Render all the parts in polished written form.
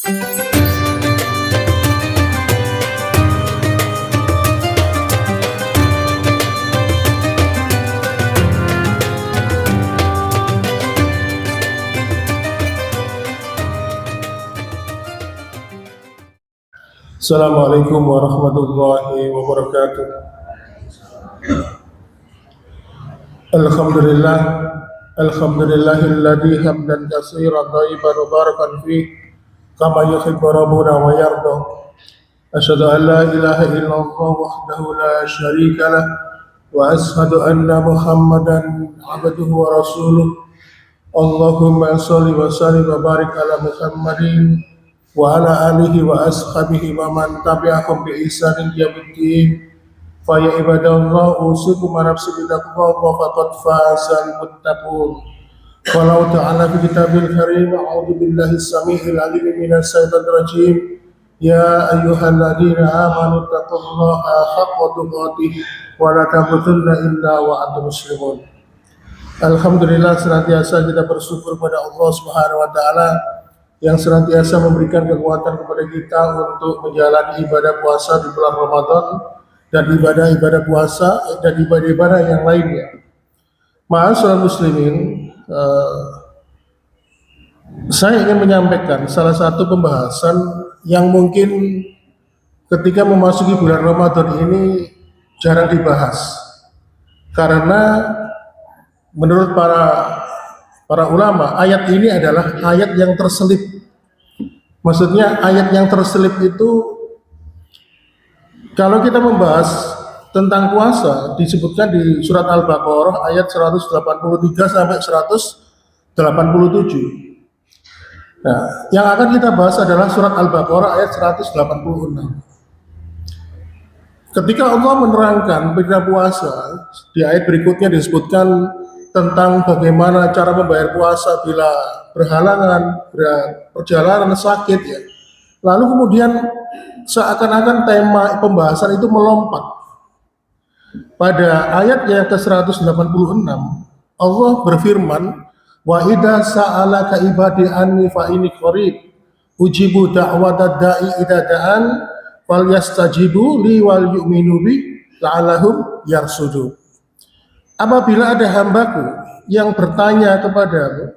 Assalamualaikum warahmatullahi wabarakatuh. Alhamdulillahilladzi hamdan katsiran thayyiban mubarakan fih kama yuhibbu rabbuna wa yarda. Asyhadu an la ilaha illallah wahdahu la syarika lah wa asyhadu anna Muhammadan abduhu wa rasuluh. Allahumma shalli wa sallim wa barik ala Muhammadin wa ala alihi wa ashabihi wa man tabi'ahum bi ihsanin yaumiddin. Fa ya ibadallah usikum wa nafsi bitaqwa wa faqad fazal muttaqun. Qala ta'ala fi kitabil karim a'udzu billahi samii'il 'aliim minas syaitonir rajim. Ya ayyuhalladzina amanu taqullaha haqqa tuqatih wa la tamutunna illa wa antum muslimun. Alhamdulillah, senantiasa kita bersyukur pada Allah Subhanahu wa taala yang senantiasa memberikan kekuatan kepada kita untuk menjalani ibadah puasa di bulan Ramadan dan ibadah-ibadah puasa dan ibadah-ibadah yang lainnya. Ma'asyiral muslimin, saya ingin menyampaikan salah satu pembahasan yang mungkin ketika memasuki bulan Ramadan ini jarang dibahas, karena menurut para ulama, ayat ini adalah ayat yang terselip. Maksudnya ayat yang terselip itu, kalau kita membahas tentang puasa, disebutkan di surat Al-Baqarah ayat 183 sampai 187. Nah, yang akan kita bahas adalah surat Al-Baqarah ayat 186. Ketika Allah menerangkan perintah puasa, di ayat berikutnya disebutkan tentang bagaimana cara membayar puasa bila berhalangan, perjalanan sakit ya. Lalu kemudian seakan-akan tema pembahasan itu melompat. Pada ayat yang ke-186 Allah berfirman, wa idza sa'alaka ibadi anni fa inni qarib ujibu da'watad da'i idza da'an falyastajibu li wal yu'minu bi la'allahum yarsudun. Apabila ada hambaku yang bertanya kepadamu,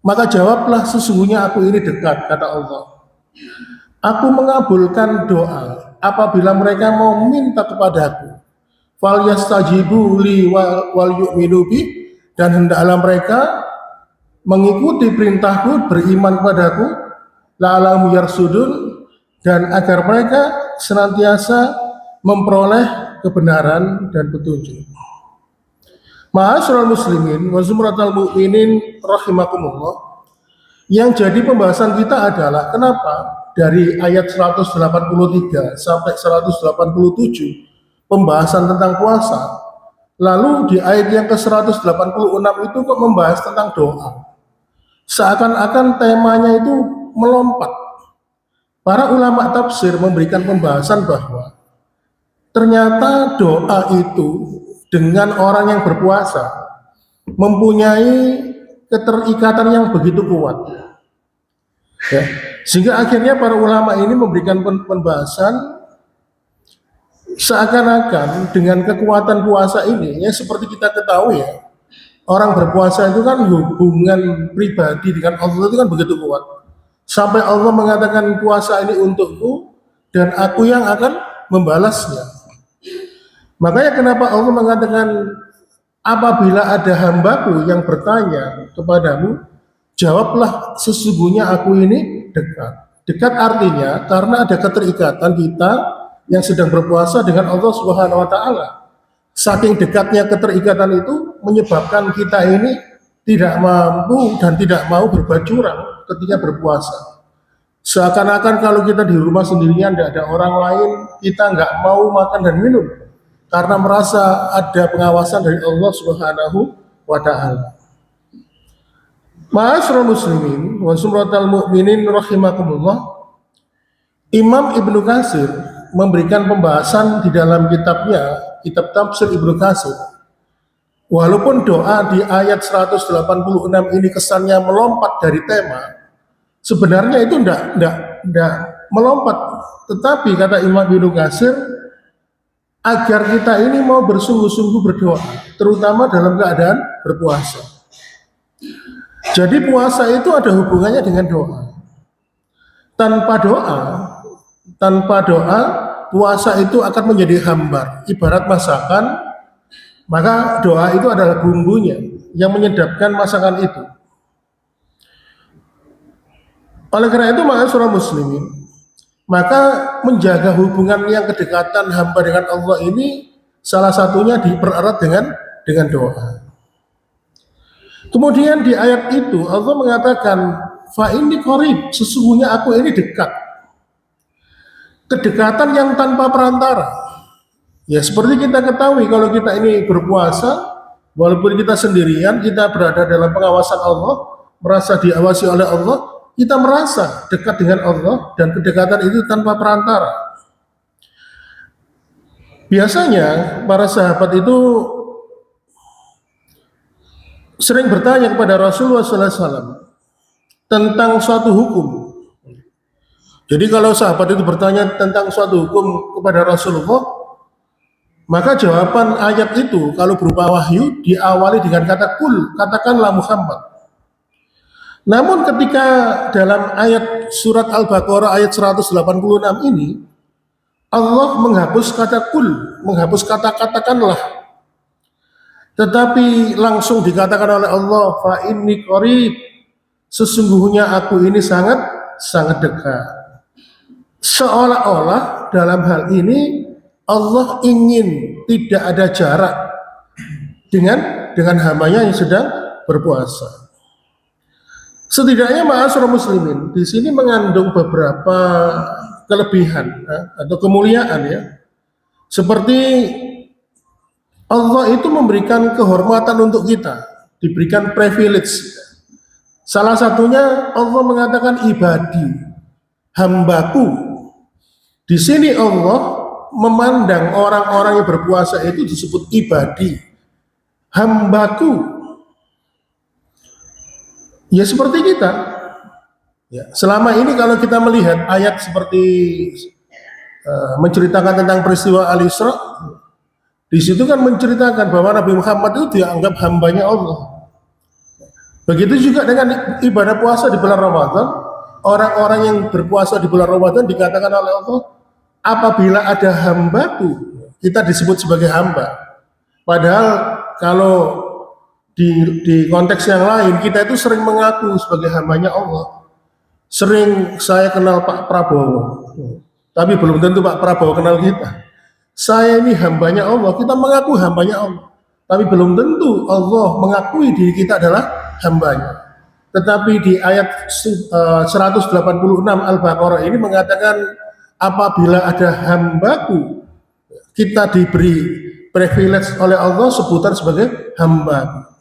maka jawablah, sesungguhnya aku ini dekat, kata Allah. Aku mengabulkan doa apabila mereka mau minta kepadaku. Fal yastajibu li wal yu'minu bi, dan hendaklah mereka mengikuti perintahku, beriman kepadaku, la'allahum yarsudun, dan agar mereka senantiasa memperoleh kebenaran dan petunjuk. Ma'asyiral muslimin wa zumratal mu'minin rahimakumullah, yang jadi pembahasan kita adalah kenapa dari ayat 183 sampai 187 pembahasan tentang puasa, lalu di ayat yang ke-186 itu kok membahas tentang doa. Seakan-akan temanya itu melompat. Para ulama tafsir memberikan pembahasan bahwa ternyata doa itu dengan orang yang berpuasa mempunyai keterikatan yang begitu kuat ya. Sehingga akhirnya para ulama ini memberikan pembahasan seakan-akan dengan kekuatan puasa ini, ya seperti kita ketahui ya, orang berpuasa itu kan hubungan pribadi dengan Allah itu kan begitu kuat, sampai Allah mengatakan puasa ini untukku dan aku yang akan membalasnya. Makanya kenapa Allah mengatakan apabila ada hambaku yang bertanya kepadamu, jawablah, sesungguhnya aku ini dekat. Dekat artinya karena ada keterikatan kita yang sedang berpuasa dengan Allah Subhanahu wa taala. Saking dekatnya keterikatan itu menyebabkan kita ini tidak mampu dan tidak mau berbuat curang ketika berpuasa. Seakan-akan kalau kita di rumah sendirian, tidak ada orang lain, kita nggak mau makan dan minum karena merasa ada pengawasan dari Allah Subhanahu wa taala. Ma'asyiral muslimin wa sumratal mu'minin rahimakumullah, Imam Ibnu Katsir memberikan pembahasan di dalam kitabnya, kitab tafsir Ibnu Katsir. Walaupun doa di ayat 186 ini kesannya melompat dari tema, Sebenarnya itu enggak melompat, tetapi kata Imam Ibnu Katsir, agar kita ini mau bersungguh-sungguh berdoa, terutama dalam keadaan berpuasa. Jadi puasa itu ada hubungannya dengan doa. Tanpa doa, puasa itu akan menjadi hambar. Ibarat masakan, maka doa itu adalah bumbunya yang menyedapkan masakan itu. Oleh karena itu, ma'asyiral muslimin, maka menjaga hubungan yang kedekatan hamba dengan Allah ini salah satunya dipererat dengan doa. Kemudian di ayat itu Allah mengatakan, fa inni qarib, sesungguhnya aku ini dekat. Kedekatan yang tanpa perantara. Ya seperti kita ketahui, kalau kita ini berpuasa, walaupun kita sendirian, kita berada dalam pengawasan Allah, merasa diawasi oleh Allah, kita merasa dekat dengan Allah, dan kedekatan itu tanpa perantara. Biasanya para sahabat itu sering bertanya kepada Rasulullah SAW tentang suatu hukum. Jadi kalau sahabat itu bertanya tentang suatu hukum kepada Rasulullah, maka jawaban ayat itu kalau berupa wahyu diawali dengan kata kul, katakanlah Muhammad. Namun ketika dalam ayat surat Al-Baqarah ayat 186 ini, Allah menghapus kata kul, menghapus kata katakanlah. Tetapi langsung dikatakan oleh Allah, fa inni qarib, sesungguhnya aku ini sangat dekat. Seolah-olah dalam hal ini Allah ingin tidak ada jarak dengan hambanya yang sedang berpuasa. Setidaknya ma'asyiral muslimin, di sini mengandung beberapa kelebihan atau kemuliaan ya. Seperti Allah itu memberikan kehormatan untuk kita, diberikan privilege. Salah satunya Allah mengatakan ibadi, hambaku. Di sini Allah memandang orang-orang yang berpuasa itu disebut ibadi, hambaku. Ya seperti kita. Ya, selama ini kalau kita melihat ayat seperti menceritakan tentang peristiwa Al-Isra, di situ kan menceritakan bahwa Nabi Muhammad itu dianggap hambanya Allah. Begitu juga dengan ibadah puasa di bulan Ramadan, orang-orang yang berpuasa di bulan Ramadan dikatakan oleh Allah, apabila ada hambaku, kita disebut sebagai hamba. Padahal kalau di konteks yang lain, kita itu sering mengaku sebagai hambanya Allah. Sering saya kenal Pak Prabowo, tapi belum tentu Pak Prabowo kenal kita. Saya ini hambanya Allah, kita mengaku hambanya Allah, tapi belum tentu Allah mengakui diri kita adalah hambanya. Tetapi di ayat 186 Al-Baqarah ini mengatakan, apabila ada hambaku, kita diberi privilege oleh Allah sebutan sebagai hamba.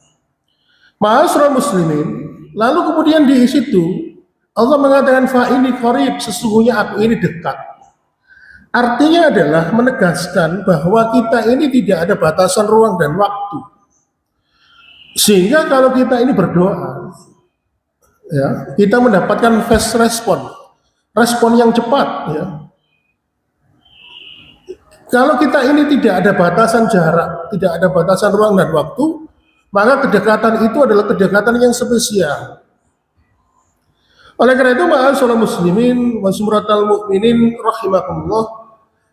Ma'asyiral muslimin, lalu kemudian di situ Allah mengatakan fa ini qarib, sesungguhnya aku ini dekat. Artinya adalah menegaskan bahwa kita ini tidak ada batasan ruang dan waktu. Sehingga kalau kita ini berdoa, ya, kita mendapatkan fast respon yang cepat, ya. Kalau kita ini tidak ada batasan jarak, tidak ada batasan ruang dan waktu, maka kedekatan itu adalah kedekatan yang spesial. Oleh karena itu, ma'asyiral muslimin wa sumratal mu'minin rahimakumullah.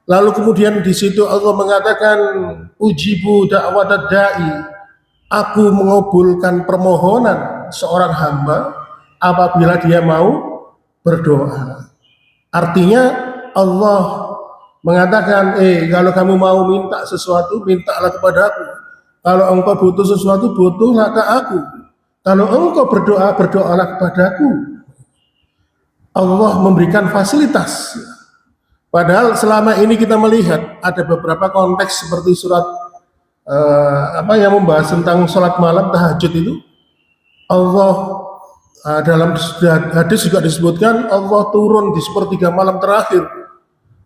Lalu kemudian di situ Allah mengatakan, ujibu da'watad da'i, aku mengabulkan permohonan seorang hamba apabila dia mau berdoa. Artinya Allah mengatakan, kalau kamu mau minta sesuatu, mintalah kepada aku. Kalau engkau butuh sesuatu, butuhlah ke aku. Kalau engkau berdoa, berdoalah kepadaku. Allah memberikan fasilitas. Padahal selama ini kita melihat ada beberapa konteks seperti surat yang membahas tentang sholat malam tahajud itu. Allah dalam hadis juga disebutkan Allah turun di sepertiga malam terakhir.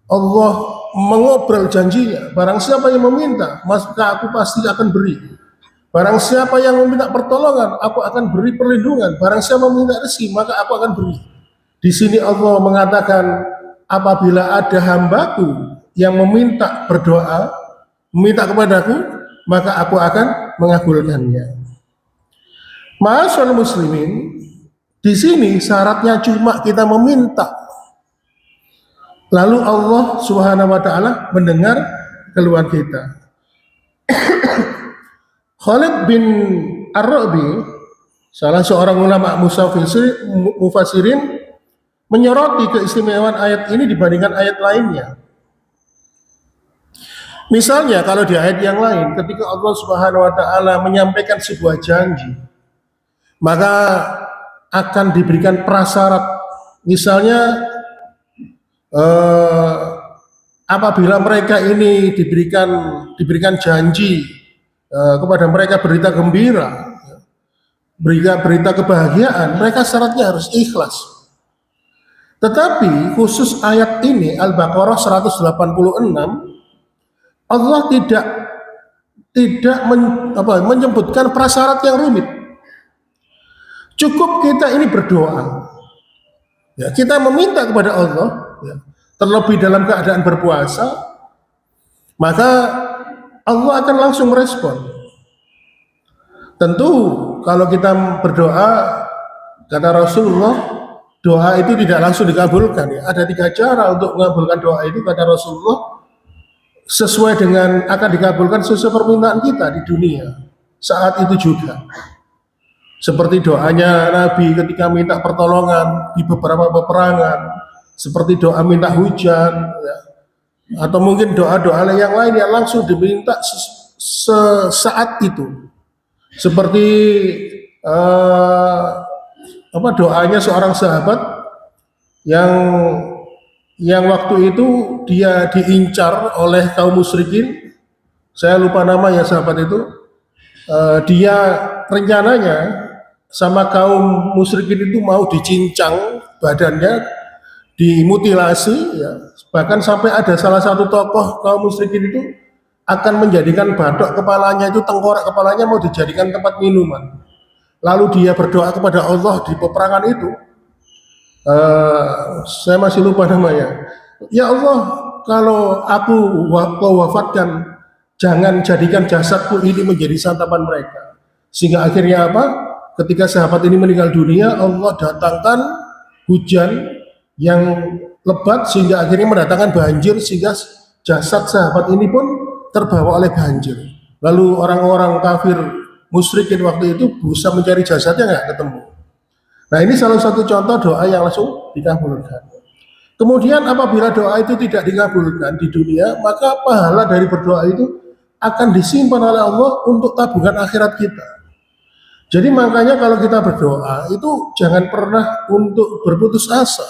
Allah mengobrol janjinya, barang siapa yang meminta, maka aku pasti akan beri. Barang siapa yang meminta pertolongan, aku akan beri perlindungan. Barang siapa meminta rezeki, maka aku akan beri. Di sini Allah mengatakan apabila ada hambaku yang meminta berdoa, meminta kepadaku, maka aku akan mengabulkannya. Ma'asyiral muslimin, di sini syaratnya cuma kita meminta. Lalu Allah Subhanahu wa taala mendengar keluhan kita. Khalid bin Ar-Rabi, salah seorang ulama mufassirin, menyoroti keistimewaan ayat ini dibandingkan ayat lainnya. Misalnya kalau di ayat yang lain ketika Allah Subhanahu wa taala menyampaikan sebuah janji, maka akan diberikan prasyarat. Misalnya apabila mereka ini diberikan janji kepada mereka berita gembira, berita kebahagiaan, mereka syaratnya harus ikhlas. Tetapi khusus ayat ini Al-Baqarah 186, Allah tidak menyebutkan prasyarat yang rumit. Cukup kita ini berdoa, ya, kita meminta kepada Allah, ya, terlebih dalam keadaan berpuasa, maka Allah akan langsung merespon. Tentu kalau kita berdoa, kata Rasulullah, doa itu tidak langsung dikabulkan. Ya. Ada 3 cara untuk mengabulkan doa itu, kata Rasulullah, sesuai dengan akan dikabulkan sesuai permintaan kita di dunia saat itu juga. Seperti doanya Nabi ketika minta pertolongan di beberapa peperangan, seperti doa minta hujan, ya. Atau mungkin doa-doa yang lain yang langsung diminta sesaat itu. Seperti doanya seorang sahabat yang waktu itu dia diincar oleh kaum musyrikin. Saya lupa namanya sahabat itu. Dia rencananya sama kaum musyrikin itu mau dicincang badannya, dimutilasi, ya. Bahkan sampai ada salah satu tokoh kaum musyrikin itu akan menjadikan batok kepalanya itu, tengkorak kepalanya mau dijadikan tempat minuman. Lalu dia berdoa kepada Allah di peperangan itu. Saya masih lupa namanya. Ya Allah, kalau kau wafatkan, jangan jadikan jasadku ini menjadi santapan mereka. Sehingga akhirnya apa? Ketika sahabat ini meninggal dunia, Allah datangkan hujan yang lebat sehingga akhirnya mendatangkan banjir, sehingga jasad sahabat ini pun terbawa oleh banjir. Lalu orang-orang kafir musyrikin waktu itu berusaha mencari jasadnya, nggak ketemu. Nah, ini salah satu contoh doa yang langsung dikabulkan. Kemudian apabila doa itu tidak dikabulkan di dunia, maka pahala dari berdoa itu akan disimpan oleh Allah untuk tabungan akhirat kita. Jadi makanya kalau kita berdoa itu jangan pernah untuk berputus asa.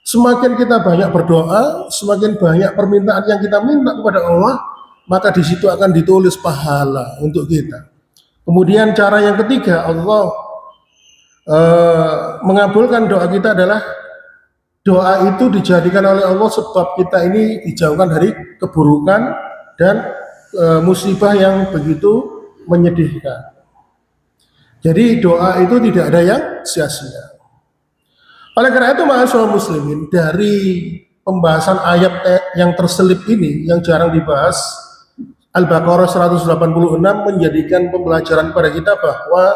Semakin kita banyak berdoa, semakin banyak permintaan yang kita minta kepada Allah, maka di situ akan ditulis pahala untuk kita. Kemudian cara yang ketiga, Allah mengabulkan doa kita adalah doa itu dijadikan oleh Allah sebab kita ini dijauhkan dari keburukan dan musibah yang begitu menyedihkan. Jadi doa itu tidak ada yang sia-sia. Oleh karena itu, ma'asyiral muslimin, dari pembahasan ayat yang terselip ini yang jarang dibahas, Al-Baqarah 186 menjadikan pembelajaran pada kita bahwa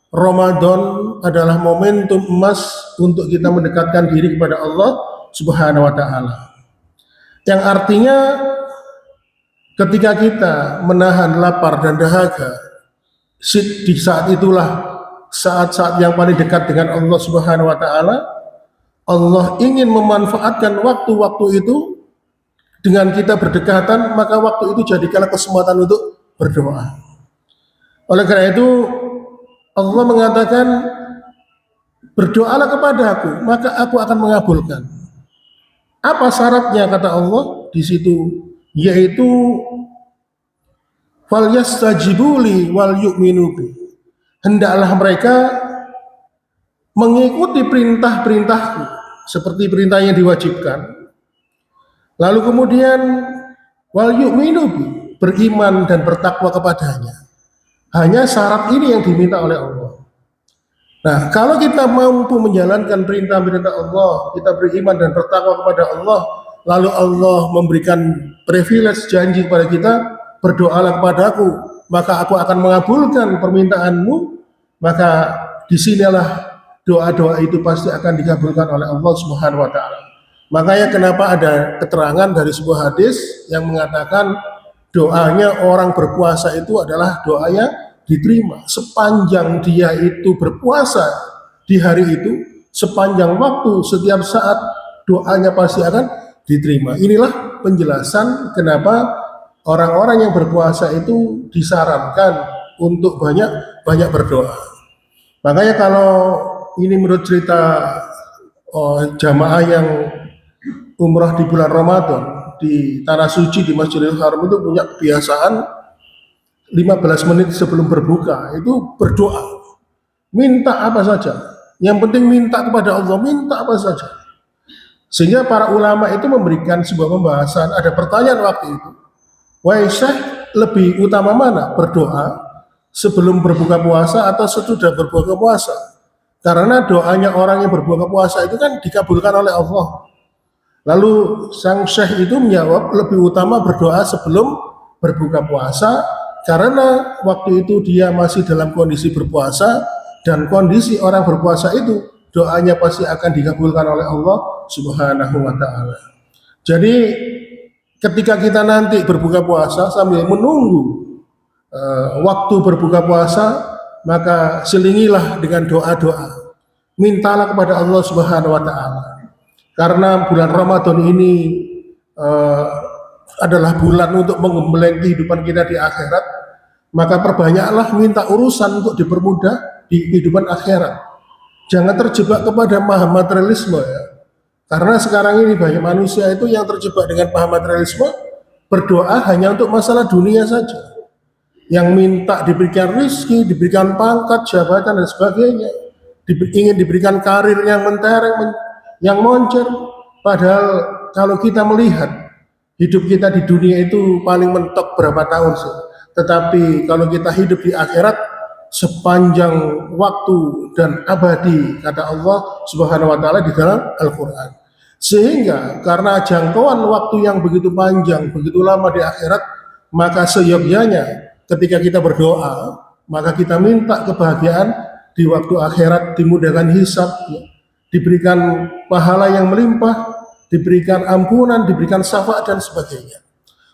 Ramadan adalah momentum emas untuk kita mendekatkan diri kepada Allah Subhanahu wa taala. Yang artinya ketika kita menahan lapar dan dahaga, di saat itulah saat-saat yang paling dekat dengan Allah Subhanahu wa taala. Allah ingin memanfaatkan waktu-waktu itu dengan kita berdekatan, maka waktu itu jadikanlah kesempatan untuk berdoa. Oleh karena itu Allah mengatakan, berdoalah kepada aku, maka aku akan mengabulkan. Apa syaratnya, kata Allah di situ? Yaitu fal yastajibuli wal yu'minu bi. Hendaklah mereka mengikuti perintah-perintahku seperti perintah yang diwajibkan. Lalu kemudian wal yu'minu bi, beriman dan bertakwa kepadanya. Hanya syarat ini yang diminta oleh Allah. Nah, kalau kita mampu menjalankan perintah-perintah Allah, kita beriman dan bertakwa kepada Allah, lalu Allah memberikan privilege janji kepada kita, berdoalah kepadaku, maka aku akan mengabulkan permintaanmu, maka disinilah doa-doa itu pasti akan dikabulkan oleh Allah Subhanahu wa taala. Makanya kenapa ada keterangan dari sebuah hadis yang mengatakan doanya orang berpuasa itu adalah doanya diterima sepanjang dia itu berpuasa di hari itu, sepanjang waktu, setiap saat doanya pasti akan diterima. Inilah penjelasan kenapa orang-orang yang berpuasa itu disarankan untuk banyak berdoa. Makanya kalau ini menurut cerita jamaah yang umrah di bulan Ramadan di Tanah Suci di Masjidil Haram itu punya kebiasaan 15 menit sebelum berbuka itu berdoa, minta apa saja, yang penting minta kepada Allah, minta apa saja. Sehingga para ulama itu memberikan sebuah pembahasan, ada pertanyaan waktu itu, wahai Syekh, lebih utama mana, berdoa sebelum berbuka puasa atau sesudah berbuka puasa? Karena doanya orang yang berbuka puasa itu kan dikabulkan oleh Allah. Lalu sang Syekh itu menjawab, lebih utama berdoa sebelum berbuka puasa, karena waktu itu dia masih dalam kondisi berpuasa, dan kondisi orang berpuasa itu doanya pasti akan dikabulkan oleh Allah Subhanahu wa taala. Jadi ketika kita nanti berbuka puasa sambil menunggu waktu berbuka puasa, maka selingilah dengan doa-doa. Mintalah kepada Allah Subhanahu wa taala. Karena bulan Ramadan ini adalah bulan untuk menggembleng kehidupan kita di akhirat, maka perbanyaklah minta urusan untuk dipermudah di kehidupan akhirat. Jangan terjebak kepada paham materialisme ya. Karena sekarang ini banyak manusia itu yang terjebak dengan paham materialisme, berdoa hanya untuk masalah dunia saja. Yang minta diberikan rezeki, diberikan pangkat, jabatan dan sebagainya, ingin diberikan karir yang mentereng, yang moncer. Padahal kalau kita melihat hidup kita di dunia itu paling mentok berapa tahun sih, tetapi kalau kita hidup di akhirat sepanjang waktu dan abadi, kata Allah Subhanahu wa taala di dalam Al-Qur'an. Sehingga karena jangkauan waktu yang begitu panjang, begitu lama di akhirat, maka seyogyanya ketika kita berdoa, maka kita minta kebahagiaan di waktu akhirat, dimudahkan hisab, diberikan pahala yang melimpah, diberikan ampunan, diberikan syafaat dan sebagainya.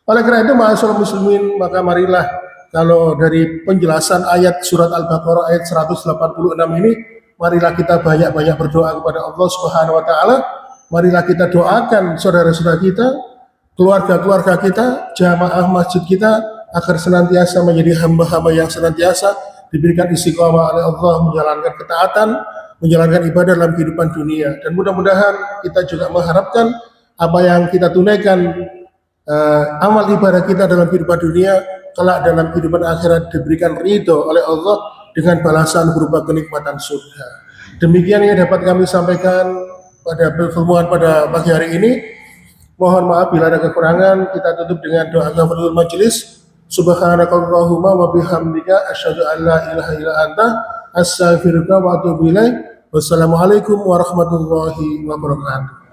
Oleh karena itu, ma'asyiral muslimin, maka marilah kalau dari penjelasan ayat surat Al-Baqarah ayat 186 ini, marilah kita banyak-banyak berdoa kepada Allah Subhanahu wa taala. Marilah kita doakan saudara-saudara kita, keluarga-keluarga kita, jamaah masjid kita agar senantiasa menjadi hamba-hamba yang senantiasa diberikan istiqomah oleh Allah menjalankan ketaatan, menjalankan ibadah dalam kehidupan dunia. Dan mudah-mudahan kita juga mengharapkan apa yang kita tunaikan, amal ibadah kita dalam kehidupan dunia, kelak dalam kehidupan akhirat diberikan ridho oleh Allah dengan balasan berupa kenikmatan surga. Demikian yang dapat kami sampaikan pada pertemuan pada pagi hari ini. Mohon maaf bila ada kekurangan. Kita tutup dengan doa kafaratul majelis. Subhanakallahumma wa bihamdika asyhadu an la ilaha illa anta astaghfiruka wa atubu ilaik. Wassalamualaikum warahmatullahi wabarakatuh.